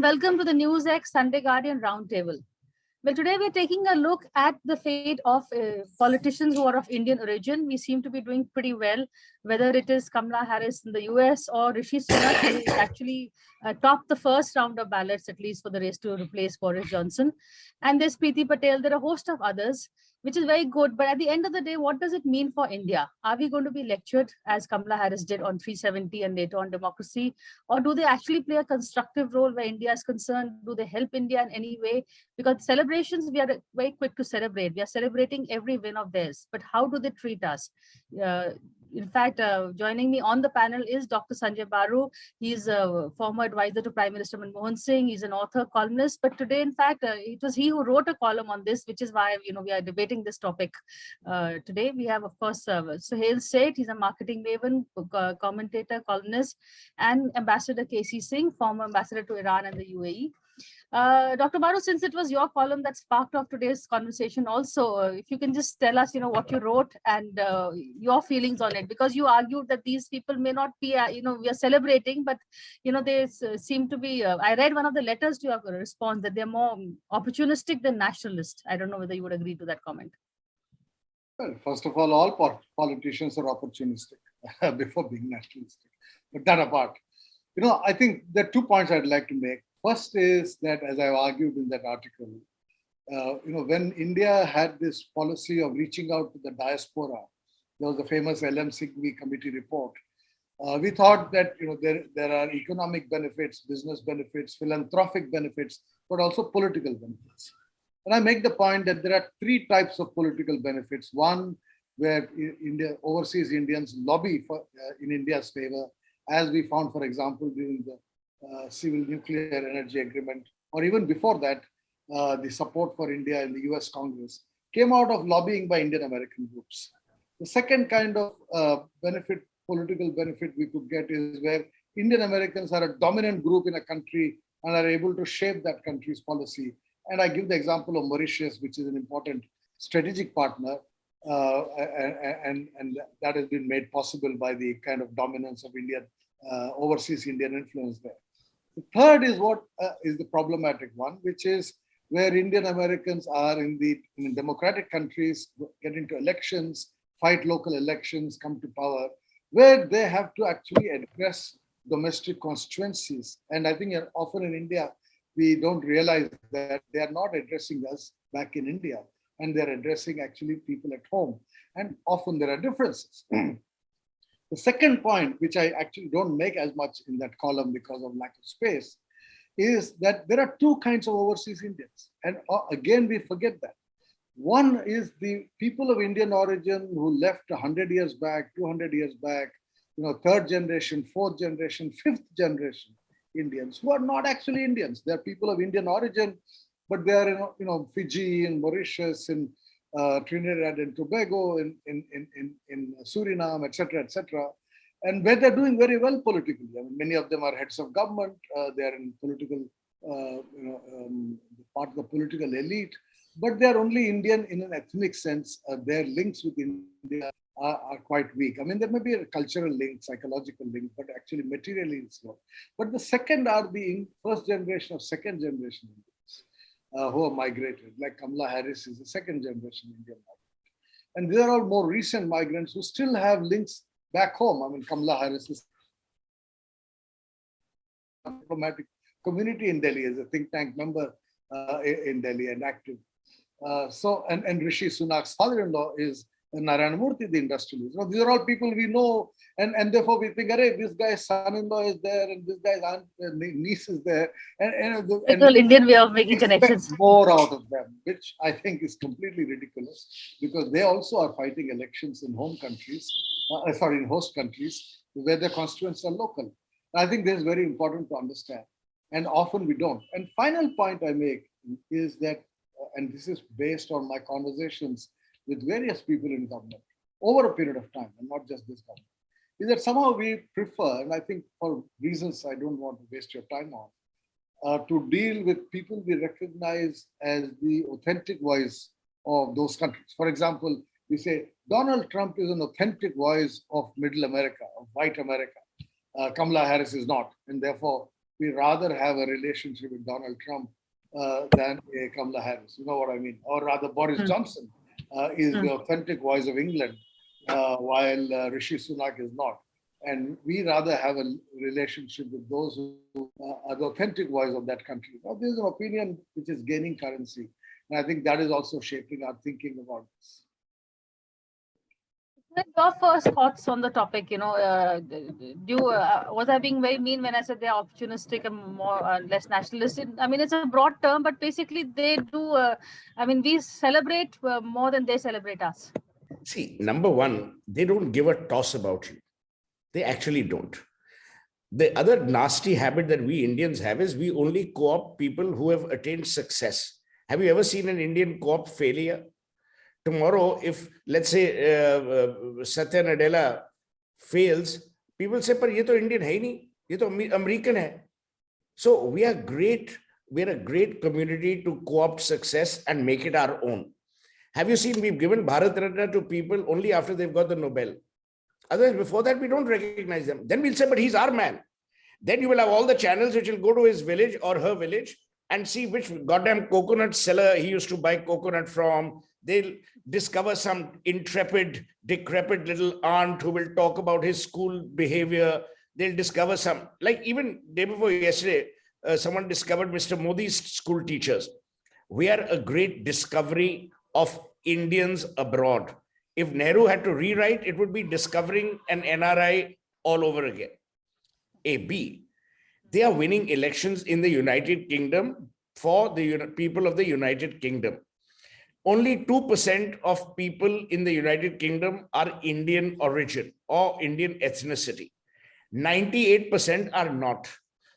and welcome to the NewsX Sunday Guardian Roundtable. Well, today we're taking a look at the fate of politicians who are of Indian origin. We seem to be doing pretty well, whether it is Kamala Harris in the US or Rishi Sunak, who actually topped the first round of ballots, at least for the race to replace Boris Johnson. And there's Preeti Patel. There are a host of others, which is very good. But at the end of the day, what does it mean for India? Are we going to be lectured, as Kamala Harris did, on 370 and later on democracy? Or do they actually play a constructive role where India is concerned? Do they help India in any way? Because celebrations, we are very quick to celebrate. We are celebrating every win of theirs. But how do they treat us? In fact, joining me on the panel is Dr. Sanjay Baru. He's a former advisor to Prime Minister Manmohan Singh. He's an author, columnist. But today, in fact, it was he who wrote a column on this, which is why we are debating this topic today. We have, of course, Suhail Seth. He's a marketing maven, commentator, columnist, and Ambassador KC Singh, former ambassador to Iran and the UAE. Dr. Baru, since it was your column that sparked off today's conversation also, if you can just tell us, what you wrote and your feelings on it, because you argued that these people may not be, we are celebrating, but, they seem to be, I read one of the letters to your response that they're more opportunistic than nationalist. I don't know whether you would agree to that comment. Well, first of all politicians are opportunistic before being nationalistic. But that apart, I think there are 2 points I'd like to make. First is that, as I argued in that article, when India had this policy of reaching out to the diaspora, there was the famous LM Singhvi committee report. We thought that there are economic benefits, business benefits, philanthropic benefits, but also political benefits. And I make the point that there are 3 types of political benefits. One, where overseas Indians lobby in India's favor, as we found, for example, during the civil nuclear energy agreement, or even before that, the support for India in the US Congress came out of lobbying by Indian American groups. The second kind of political benefit we could get is where Indian Americans are a dominant group in a country and are able to shape that country's policy. And I give the example of Mauritius, which is an important strategic partner, and that has been made possible by the kind of dominance of overseas Indian influence there. The third is what is the problematic one, which is where Indian Americans are in democratic countries, get into elections, fight local elections, come to power, where they have to actually address domestic constituencies. And I think often in India, we don't realize that they are not addressing us back in India, and they're addressing actually people at home. And often there are differences. The second point, which I actually don't make as much in that column because of lack of space, is that there are 2 kinds of overseas Indians. And again, we forget that. One is the people of Indian origin who left 100 years back, 200 years back, 3rd generation, 4th generation, 5th generation Indians who are not actually Indians. They're people of Indian origin, but they are in Fiji, in Mauritius, in Trinidad and Tobago, in Suriname, etc., etc., and where they're doing very well politically. I mean, many of them are heads of government. They are in political, part of the political elite, but they are only Indian in an ethnic sense. Their links with India are quite weak. I mean, there may be a cultural link, psychological link, but actually materially it's not. But the second are the first generation or second generation Indians. Who are migrated, like Kamala Harris is a 2nd generation Indian migrant. And there are more recent migrants who still have links back home. I mean, Kamala Harris is a diplomatic community in Delhi as a think tank member in Delhi and active. And Rishi Sunak's father-in-law is Narayana Murthy, the industrialist. These are all people we know, and therefore we think, this guy's son-in-law is there, and this guy's niece is there, and Indian way of making connections. More out of them, which I think is completely ridiculous, because they also are fighting elections in host countries where their constituents are local. I think this is very important to understand, and often we don't. And final point I make is that, and this is based on my conversations with various people in government over a period of time, and not just this government, is that somehow we prefer, and I think for reasons I don't want to waste your time on, to deal with people we recognize as the authentic voice of those countries. For example, we say Donald Trump is an authentic voice of Middle America, of white America. Kamala Harris is not, and therefore we rather have a relationship with Donald Trump than a Kamala Harris. You know what I mean? Or rather, Boris Johnson is the authentic voice of England, while Rishi Sunak is not. And we rather have a relationship with those who are the authentic voice of that country. Now, there's an opinion which is gaining currency. And I think that is also shaping our thinking about this. Your first thoughts on the topic, was I being very mean when I said they're opportunistic and more less nationalistic? I mean, it's a broad term, but basically they do. We celebrate more than they celebrate us. See, number one, they don't give a toss about you. They actually don't. The other nasty habit that we Indians have is we only co-opt people who have attained success. Have you ever seen an Indian co-opt failure? Tomorrow, if let's say Satya Nadella fails, people say, "Par ye to Indian hai nahi, ye to American hai." So we are great. We are a great community to co-opt success and make it our own. Have you seen we've given Bharat Ratna to people only after they've got the Nobel? Otherwise, before that, we don't recognize them. Then we'll say, "But he's our man." Then you will have all the channels which will go to his village or her village and see which goddamn coconut seller he used to buy coconut from. They'll discover some intrepid, decrepit little aunt who will talk about his school behavior. They'll discover some, like even day before yesterday, someone discovered Mr. Modi's school teachers. We are a great discovery of Indians abroad. If Nehru had to rewrite, it would be discovering an NRI all over again. A, B, they are winning elections in the United Kingdom for the people of the United Kingdom. Only 2% of people in the United Kingdom are Indian origin or Indian ethnicity. 98% are not.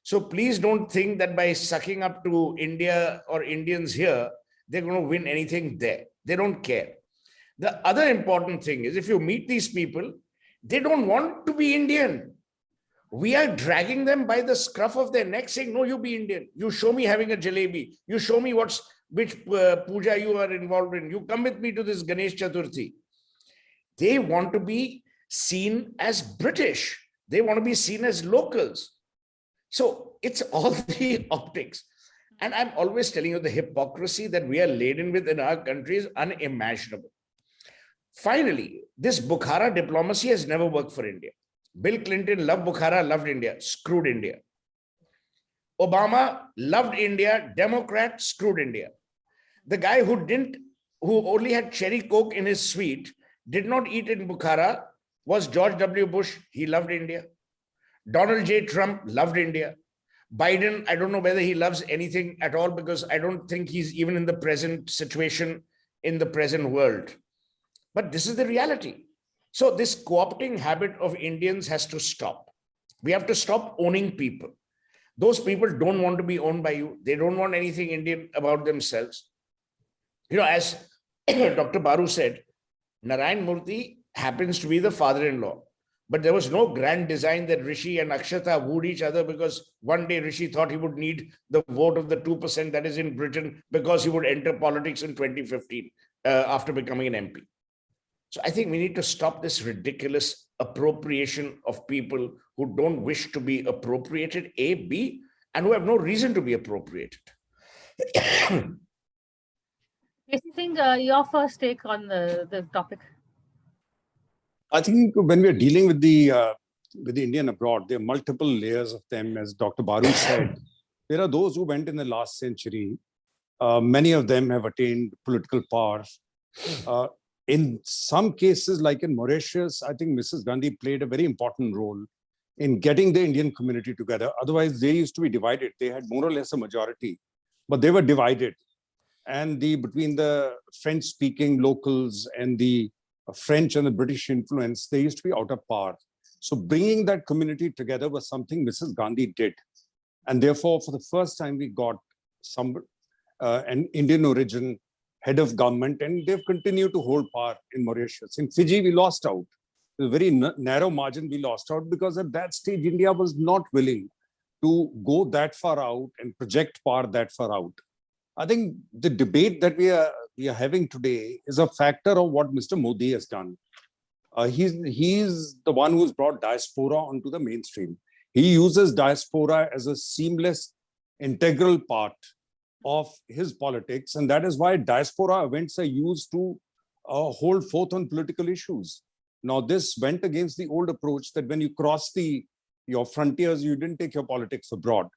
So please don't think that by sucking up to India or Indians here, they're going to win anything there. They don't care. The other important thing is if you meet these people, they don't want to be Indian. We are dragging them by the scruff of their neck saying, "No, you be Indian. You show me having a jalebi. You show me which puja you are involved in. You come with me to this Ganesh Chaturthi." They want to be seen as British. They want to be seen as locals. So it's all the optics. And I'm always telling you the hypocrisy that we are laden with in our country is unimaginable. Finally, this Bukhara diplomacy has never worked for India. Bill Clinton loved Bukhara, loved India, screwed India. Obama loved India, Democrat, screwed India. The guy who only had cherry Coke in his suite, did not eat in Bukhara, was George W. Bush. He loved India. Donald J. Trump loved India. Biden, I don't know whether he loves anything at all because I don't think he's even in the present situation in the present world. But this is the reality. So this co-opting habit of Indians has to stop. We have to stop owning people. Those people don't want to be owned by you. They don't want anything Indian about themselves. As Dr. Baru said, Narayan Murthy happens to be the father-in-law. But there was no grand design that Rishi and Akshata wooed each other because one day Rishi thought he would need the vote of the 2% that is in Britain because he would enter politics in 2015 after becoming an MP. So I think we need to stop this ridiculous appropriation of people who don't wish to be appropriated, A, B, and who have no reason to be appropriated. I think your first take on the topic. I think when we are dealing with the Indian abroad, there are multiple layers of them. As Dr. Baru said, there are those who went in the last century. Many of them have attained political power. In some cases, like in Mauritius, I think Mrs. Gandhi played a very important role in getting the Indian community together. Otherwise, they used to be divided. They had more or less a majority, but they were divided. And between the French-speaking locals and the French and the British influence, they used to be out of power. So bringing that community together was something Mrs. Gandhi did. And therefore, for the first time, we got an Indian origin head of government, and they've continued to hold power in Mauritius. In Fiji, we lost out. A very narrow margin we lost out because at that stage, India was not willing to go that far out and project power that far out. I think the debate that we are having today is a factor of what Mr. Modi has done. He's the one who's brought diaspora onto the mainstream. He uses diaspora as a seamless, integral part of his politics. And that is why diaspora events are used to hold forth on political issues. Now, this went against the old approach that when you cross your frontiers, you didn't take your politics abroad.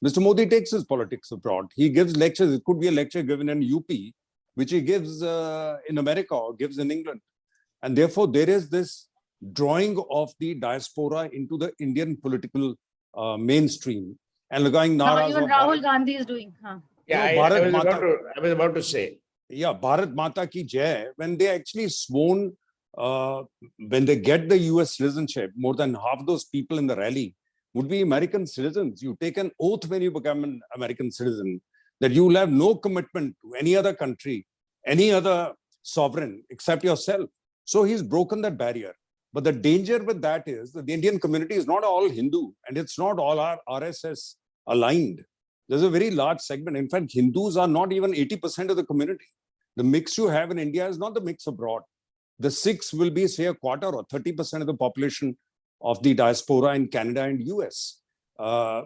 Mr. Modi takes his politics abroad. He gives lectures. It could be a lecture given in UP, which he gives in America or gives in England. And therefore, there is this drawing of the diaspora into the Indian political mainstream. And going naras even Rahul Gandhi is doing. Yeah, No, I was about to say. Yeah, Bharat Mata ki Jai, when they actually sworn, when they get the US citizenship, more than half those people in the rally would be American citizens. You take an oath when you become an American citizen that you will have no commitment to any other country, any other sovereign except yourself. So he's broken that barrier. But the danger with that is that the Indian community is not all Hindu and it's not all RSS aligned. There's a very large segment. In fact, Hindus are not even 80% of the community. The mix you have in India is not the mix abroad. The Sikhs will be, say, a quarter or 30% of the population of the diaspora in Canada and US.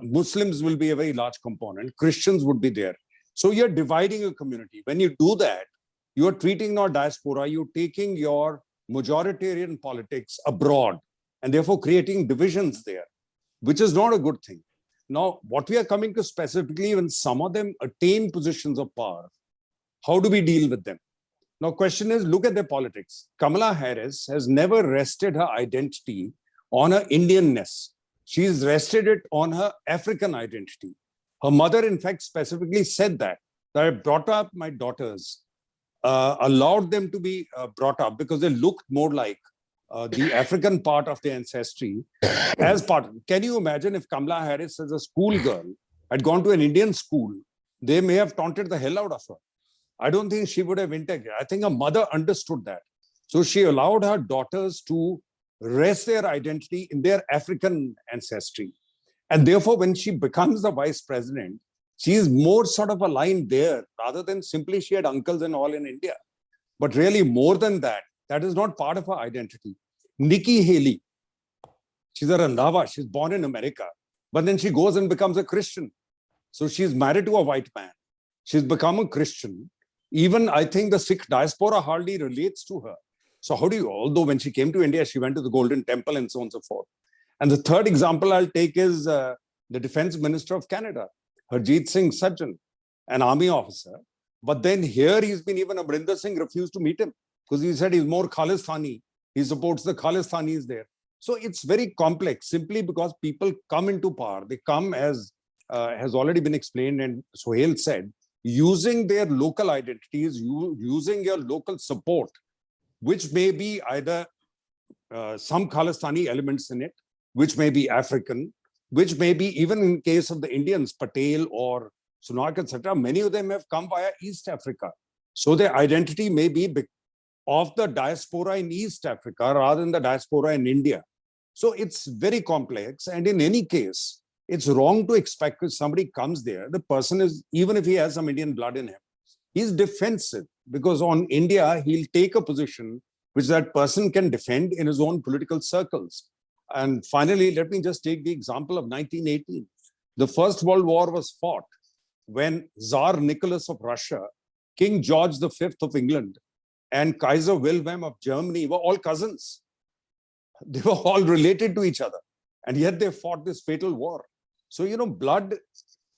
Muslims will be a very large component. Christians would be there. So you're dividing a community. When you do that, you're treating your diaspora, you're taking your majoritarian politics abroad and therefore creating divisions there, which is not a good thing. Now, what we are coming to specifically, when some of them attain positions of power, how do we deal with them? Now, question is, look at their politics. Kamala Harris has never rested her identity on her Indianness. She's rested it on her African identity. Her mother, in fact, specifically said that I brought up my daughters, allowed them to be brought up because they looked more like the African part of their ancestry as part. Can you imagine if Kamala Harris as a schoolgirl had gone to an Indian school, they may have taunted the hell out of her. I don't think she would have integrated. I think her mother understood that. So she allowed her daughters to rest their identity in their African ancestry. And therefore, when she becomes the vice president, she is more sort of aligned there rather than simply she had uncles and all in India. But really more than that, that is not part of her identity. Nikki Haley, she's a Randhawa, she's born in America, but then she goes and becomes a Christian. So she's married to a white man. She's become a Christian. Even I think the Sikh diaspora hardly relates to her. So how do you, although when she came to India, she went to the Golden Temple and so on and so forth. And the third example I'll take is the Defense Minister of Canada, Harjit Singh Sajjan, an army officer. But then here he's been, even Amrinder Singh refused to meet him because he said he's more Khalistani. He supports the Khalistanis there. So it's very complex simply because people come into power. They come as has already been explained and Sohail said, using their local identities, using your local support, which may be either some Khalistani elements in it, which may be African, which may be even in case of the Indians, Patel or Sunak, etc. Many of them have come via East Africa. So their identity may be of the diaspora in East Africa rather than the diaspora in India. So it's very complex. And in any case, it's wrong to expect if somebody comes there, the person is, even if he has some Indian blood in him, he's defensive because on India, he'll take a position which that person can defend in his own political circles. And finally, let me just take the example of 1918. The First World War was fought when Tsar Nicholas of Russia, King George V of England, and Kaiser Wilhelm of Germany were all cousins. They were all related to each other. And yet they fought this fatal war. So, you know, blood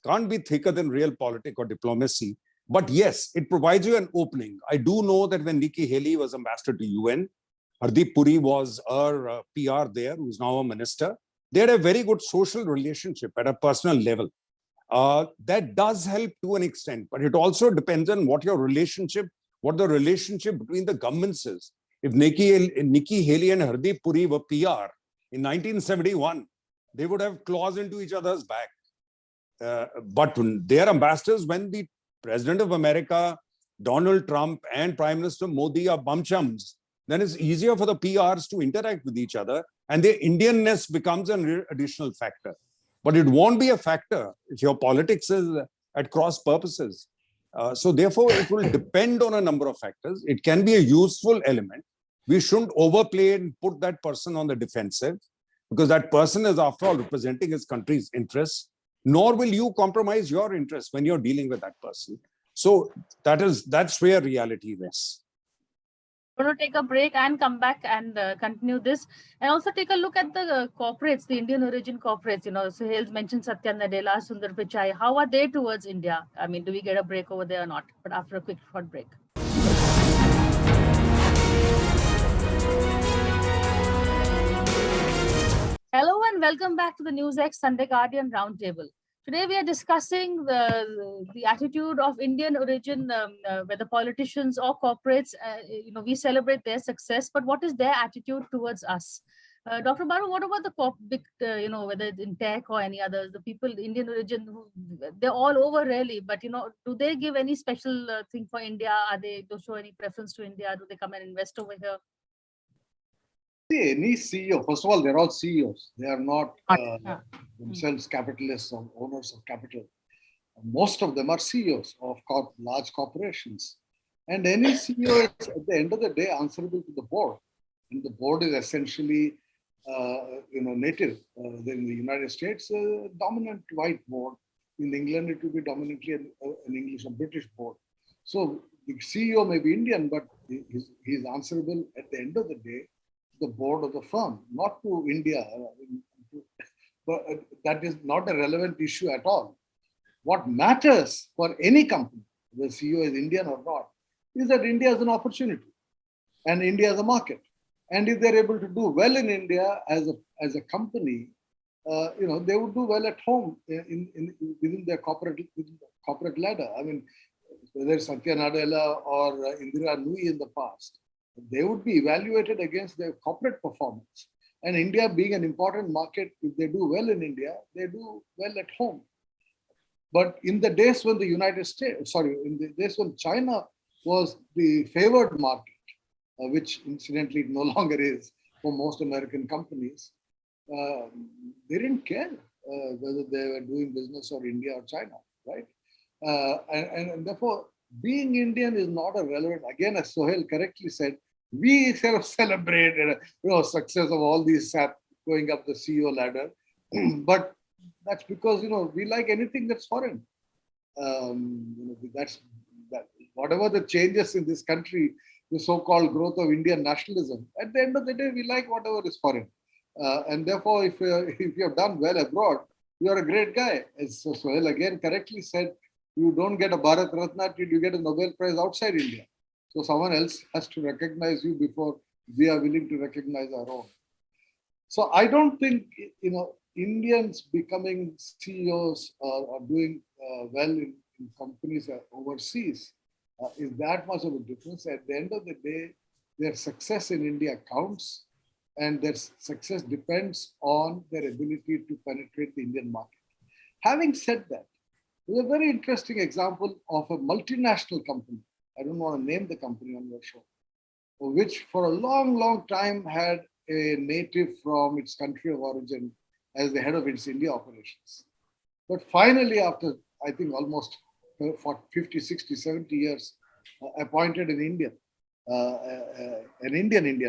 can't be thicker than real politics or diplomacy. But yes, it provides you an opening. I do know that when Nikki Haley was ambassador to UN, Hardeep Puri was our PR there, who's now a minister. They had a very good social relationship at a personal level. That does help to an extent, but it also depends on what the relationship between the governments is. If Nikki Haley and Hardeep Puri were PR in 1971, they would have claws into each other's back. But they are ambassadors when the President of America, Donald Trump, and Prime Minister Modi are bum chums, then it's easier for the PRs to interact with each other and their Indianness becomes an additional factor. But it won't be a factor if your politics is at cross purposes. So therefore, it will depend on a number of factors. It can be a useful element. We shouldn't overplay and put that person on the defensive. because that person is, after all, representing his country's interests, nor will you compromise your interests when you're dealing with that person. So that's where reality rests. We're going to take a break and come back and continue this, and also take a look at the corporates, the Indian origin corporates. Suhail mentioned Satya Nadella, Sundar Pichai. How are they towards India? I mean, do we get a break over there or not? But after a quick short break. Hello and welcome back to the NewsX Sunday Guardian Roundtable. Today we are discussing the attitude of Indian origin, whether politicians or corporates, we celebrate their success, but what is their attitude towards us? Dr. Baru, what about the big, whether it's in tech or any others, the people, Indian origin, they're all over really, but, do they give any special thing for India? Do show any preference to India? Do they come and invest over here? See, any CEO, first of all, they're all CEOs. They are not themselves capitalists or owners of capital. Most of them are CEOs of large corporations. And any CEO is, at the end of the day, answerable to the board. And the board is essentially, native. In the United States, a dominant white board. In England, it will be dominantly an English or British board. So the CEO may be Indian, but he's answerable at the end of the day the board of the firm, not to India. But that is not a relevant issue at all. What matters for any company, the CEO is Indian or not, is that India is an opportunity and India is a market. And if they're able to do well in India as a company, they would do well at home within their corporate ladder. I mean, whether Satya Nadella or Indira Nui in the past, they would be evaluated against their corporate performance. And India being an important market, if they do well in India, they do well at home. But in the days when in the days when China was the favored market, which incidentally no longer is for most American companies, they didn't care whether they were doing business or India or China, right? And therefore, being Indian is not a relevant, again, as Sohail correctly said, we sort of celebrated success of all these SAP going up the CEO ladder. But that's because, we like anything that's foreign. Whatever the changes in this country, the so-called growth of Indian nationalism, at the end of the day, we like whatever is foreign. And therefore, if you have done well abroad, you are a great guy. As Sohail again correctly said, you don't get a Bharat Ratna till you get a Nobel Prize outside India. So someone else has to recognize you before we are willing to recognize our own. So I don't think, Indians becoming CEOs or doing well in companies overseas is that much of a difference. At the end of the day, their success in India counts, and their success depends on their ability to penetrate the Indian market. Having said that, there's a very interesting example of a multinational company. I don't want to name the company on your show, which for a long, long time had a native from its country of origin as the head of its India operations. But finally, after, I think, almost for 50, 60, 70 years, appointed an Indian,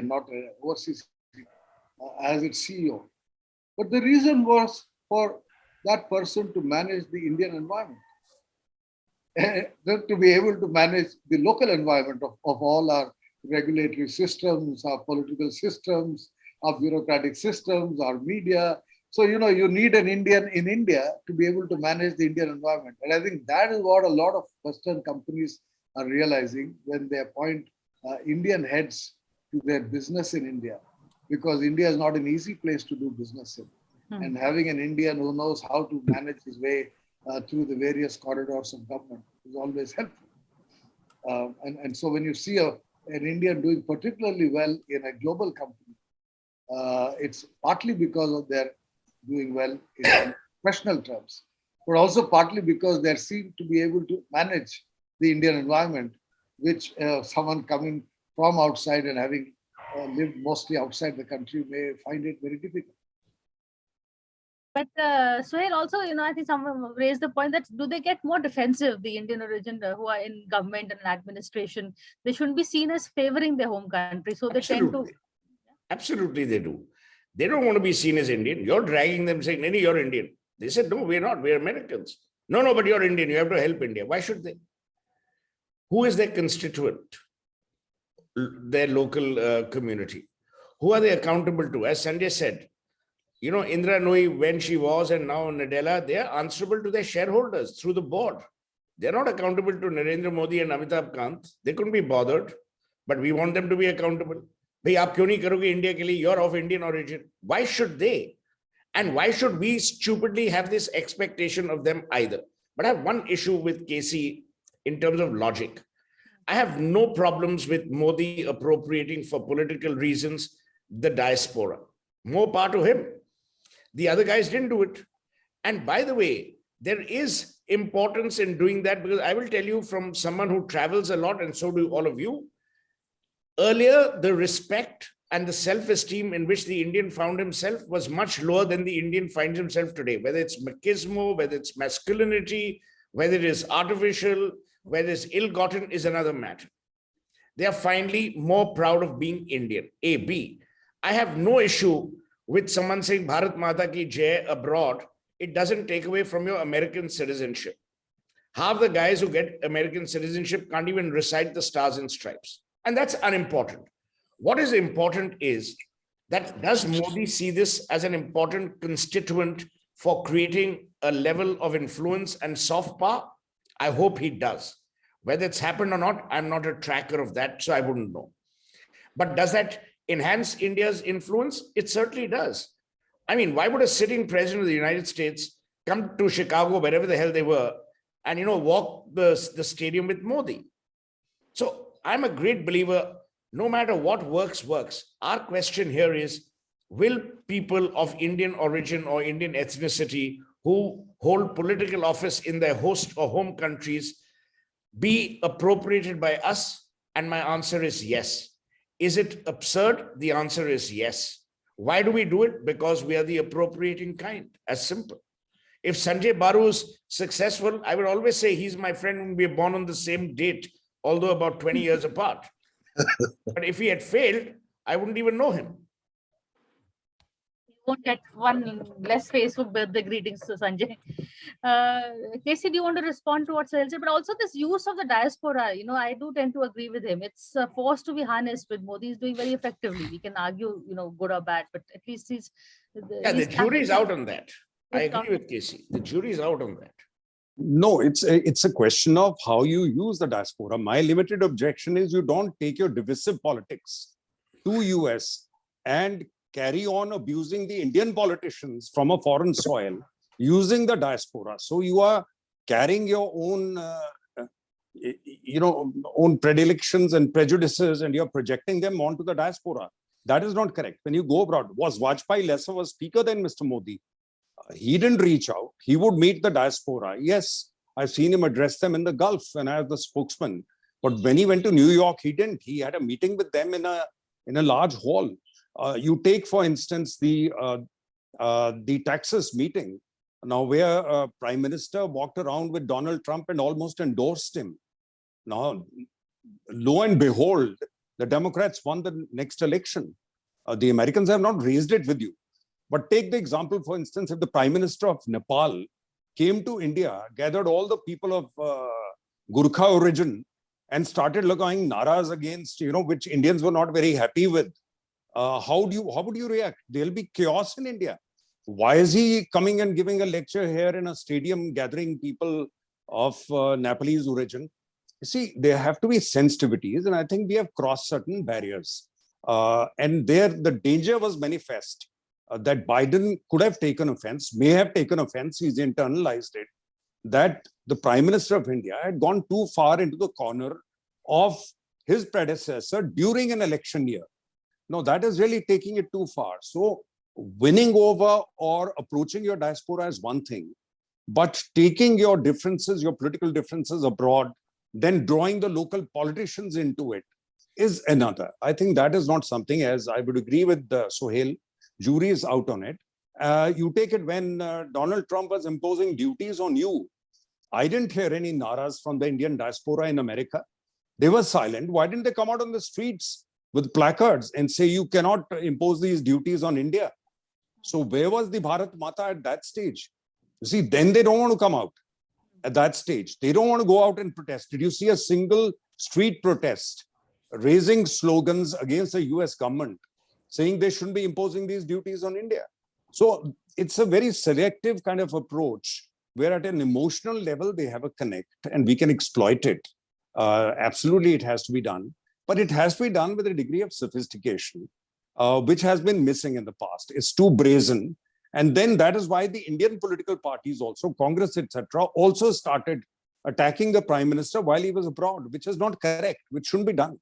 not an overseas, as its CEO. But the reason was for that person to manage the Indian environment. To be able to manage the local environment of all our regulatory systems, our political systems, our bureaucratic systems, our media. So, you need an Indian in India to be able to manage the Indian environment. And I think that is what a lot of Western companies are realizing when they appoint Indian heads to their business in India, because India is not an easy place to do business in. And having an Indian who knows how to manage his way through the various corridors of government is always helpful. And so when you see an Indian doing particularly well in a global company, it's partly because of their doing well in professional terms, but also partly because they seem to be able to manage the Indian environment, which someone coming from outside and having lived mostly outside the country may find it very difficult. But Suhail, also, I think someone raised the point that do they get more defensive, the Indian origin who are in government and administration? They shouldn't be seen as favoring their home country. So they tend to. Absolutely, they do. They don't want to be seen as Indian. You're dragging them saying, "Nani, you're Indian." They said, "No, we're not. We're Americans." "No, no, but you're Indian. You have to help India." Why should they? Who is their constituent? Their local community. Who are they accountable to? As Sanjay said, Indra Nooyi, when she was and now Nadella, they are answerable to their shareholders through the board. They're not accountable to Narendra Modi and Amitabh Kant. They couldn't be bothered, but we want them to be accountable. Bhai, aap kyun nahi karoge India ke liye? You're of Indian origin. Why should they? And why should we stupidly have this expectation of them either? But I have one issue with Casey in terms of logic. I have no problems with Modi appropriating for political reasons the diaspora. More power to him. The other guys didn't do it. And by the way, there is importance in doing that, because I will tell you from someone who travels a lot, and so do all of you. Earlier, the respect and the self-esteem in which the Indian found himself was much lower than the Indian finds himself today. Whether it's machismo, whether it's masculinity, whether it is artificial, whether it's ill-gotten is another matter. They are finally more proud of being Indian. A. B. I have no issue with someone saying Bharat Mata ki Jai abroad. It doesn't take away from your American citizenship. Half the guys who get American citizenship can't even recite the stars and stripes. And that's unimportant. What is important is that does Modi see this as an important constituent for creating a level of influence and soft power? I hope he does. Whether it's happened or not, I'm not a tracker of that, so I wouldn't know. But does that enhance India's influence? It certainly does. I mean, why would a sitting president of the United States come to Chicago, wherever the hell they were, and walk the stadium with Modi? So I'm a great believer, no matter what works. Our question here is, will people of Indian origin or Indian ethnicity who hold political office in their host or home countries be appropriated by us? And my answer is yes. Is it absurd? The answer is yes. Why do we do it? Because we are the appropriating kind, as simple. If Sanjay Baru is successful, I would always say he's my friend when we were born on the same date, although about 20 years apart. But if he had failed, I wouldn't even know him. You won't get one less Facebook birthday greetings to Sanjay. Casey, do you want to respond to what Sahil said? But also this use of the diaspora, I do tend to agree with him. It's forced to be harnessed, with Modi is doing very effectively. We can argue, good or bad, but at least he's... The jury's out on that. I agree with Casey. The jury's out on that. No, it's a question of how you use the diaspora. My limited objection is you don't take your divisive politics to US and carry on abusing the Indian politicians from a foreign soil using the diaspora. So you are carrying your own, own predilections and prejudices, and you're projecting them onto the diaspora. That is not correct. When you go abroad, was Vajpayee lesser of a speaker than Mr. Modi? He didn't reach out. He would meet the diaspora. Yes, I've seen him address them in the Gulf and as the spokesman. But when he went to New York, he didn't. He had a meeting with them in a large hall. You take, for instance, the Texas meeting, now where Prime Minister walked around with Donald Trump and almost endorsed him. Now, lo and behold, the Democrats won the next election. The Americans have not raised it with you. But take the example, for instance, if the Prime Minister of Nepal came to India, gathered all the people of Gurkha origin and started going naras against, which Indians were not very happy with, how would you react? There'll be chaos in India. Why is he coming and giving a lecture here in a stadium, gathering people of Nepalese origin? You see, there have to be sensitivities, and I think we have crossed certain barriers. And there, the danger was manifest. That Biden could have taken offense, may have taken offense, he's internalized it, that the Prime Minister of India had gone too far into the corner of his predecessor during an election year. No, that is really taking it too far. So winning over or approaching your diaspora is one thing, but taking your differences, your political differences abroad, then drawing the local politicians into it is another. I think that is not something, as I would agree with Sohail, jury is out on it. You take it when Donald Trump was imposing duties on you. I didn't hear any naras from the Indian diaspora in America. They were silent. Why didn't they come out on the streets with placards and say, you cannot impose these duties on India? So where was the Bharat Mata at that stage? You see, then they don't want to come out at that stage. They don't want to go out and protest. Did you see a single street protest raising slogans against the US government, saying they shouldn't be imposing these duties on India? So it's a very selective kind of approach where at an emotional level, they have a connect and we can exploit it. Absolutely, it has to be done. But it has to be done with a degree of sophistication, which has been missing in the past. It's too brazen. And then that is why the Indian political parties also, Congress, etc., also started attacking the Prime Minister while he was abroad, which is not correct, which shouldn't be done.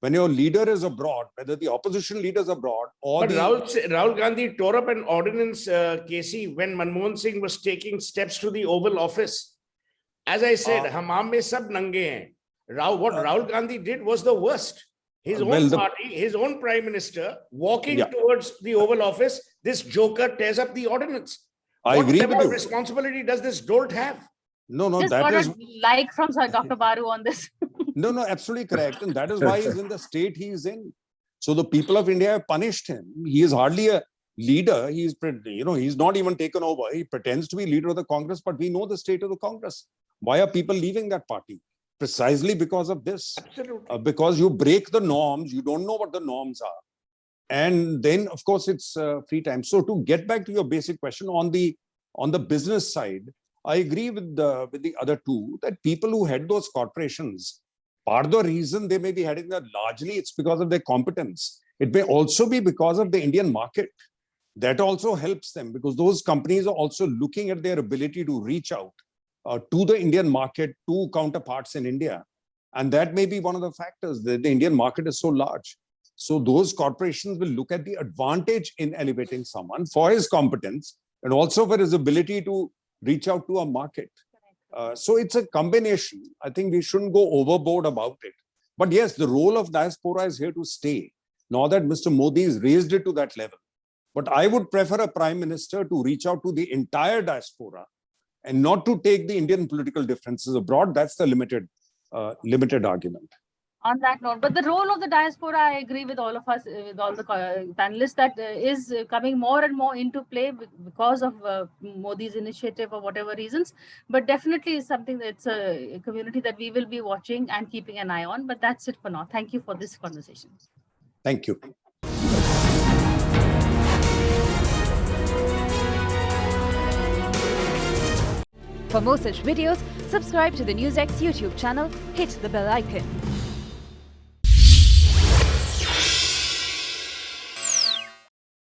When your leader is abroad, whether the opposition leader is abroad or But Rahul Gandhi tore up an ordinance, Casey, when Manmohan Singh was taking steps to the Oval Office. As I said, Hamam mein sab nange hain. What Rahul Gandhi did was the worst. His own party, his own Prime Minister, walking towards the Oval Office, this joker tears up the ordinance. I agree with you. What responsibility does this dolt have? No, Just that got is... a like from Dr. Baru on this. No, absolutely correct. And that is why he's in the state he is in. So the people of India have punished him. He is hardly a leader. He's not even taken over. He pretends to be leader of the Congress, but we know the state of the Congress. Why are people leaving that party? Precisely because of this. Absolutely. Because you break the norms, you don't know what the norms are. And then, of course, it's free time. So to get back to your basic question on the business side, I agree with the other two that people who head those corporations, part of the reason they may be heading that largely, it's because of their competence. It may also be because of the Indian market. That also helps them because those companies are also looking at their ability to reach out to the Indian market, to counterparts in India. And that may be one of the factors that the Indian market is so large. So those corporations will look at the advantage in elevating someone for his competence and also for his ability to reach out to a market. So it's a combination. I think we shouldn't go overboard about it. But yes, the role of diaspora is here to stay. Now that Mr. Modi has raised it to that level. But I would prefer a prime minister to reach out to the entire diaspora and not to take the Indian political differences abroad. That's the limited argument. On that note, but the role of the diaspora, I agree with all of us, with all the panelists, that is coming more and more into play because of Modi's initiative or whatever reasons. But definitely is something that's a community that we will be watching and keeping an eye on. But that's it for now. Thank you for this conversation. Thank you. For more such videos, subscribe to the NewsX YouTube channel, hit the bell icon.